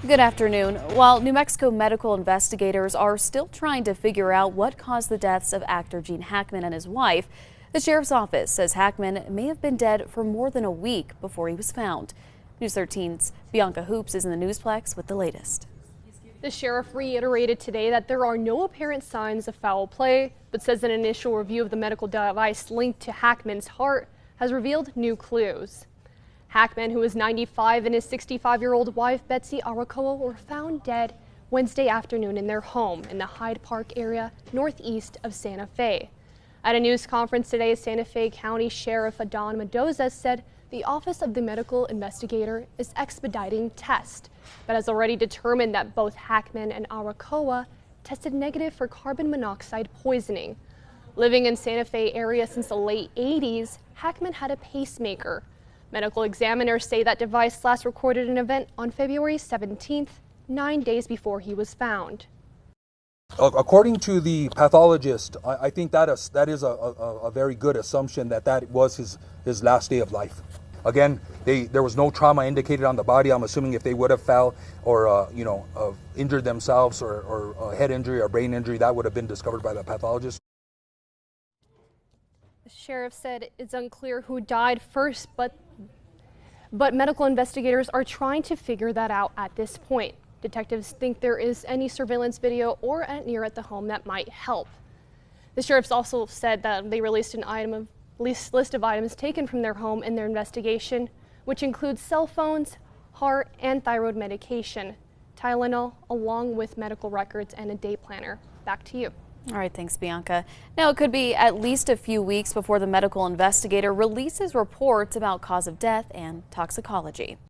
Good afternoon. While New Mexico medical investigators are still trying to figure out what caused the deaths of actor Gene Hackman and his wife, the sheriff's office says Hackman may have been dead for more than a week before he was found. News 13's Bianca Hoops is in the Newsplex with the latest. The sheriff reiterated today that there are no apparent signs of foul play, but says an initial review of the medical device linked to Hackman's heart has revealed new clues. Hackman, who is 95, and his 65-year-old wife, Betsy Arakoa, were found dead Wednesday afternoon in their home in the Hyde Park area northeast of Santa Fe. At a news conference today, Santa Fe County Sheriff Adon Mendoza said the Office of the Medical Investigator is expediting tests, but has already determined that both Hackman and Arakoa tested negative for carbon monoxide poisoning. Living in Santa Fe area since the late 80s, Hackman had a pacemaker. Medical examiners say that device last recorded an event on February 17th, 9 days before he was found. According to the pathologist, I think that is a very good assumption that was his last day of life. Again, there was no trauma indicated on the body. I'm assuming if they would have fell or injured themselves or a head injury or brain injury, that would have been discovered by the pathologist. The sheriff said it's unclear who died first, but medical investigators are trying to figure that out at this point. Detectives think there is any surveillance video or near at the home that might help. The sheriff's also said that they released a list of items taken from their home in their investigation, which includes cell phones, heart and thyroid medication, Tylenol, along with medical records and a day planner. Back to you. All right, thanks, Bianca. Now, it could be at least a few weeks before the medical investigator releases reports about cause of death and toxicology.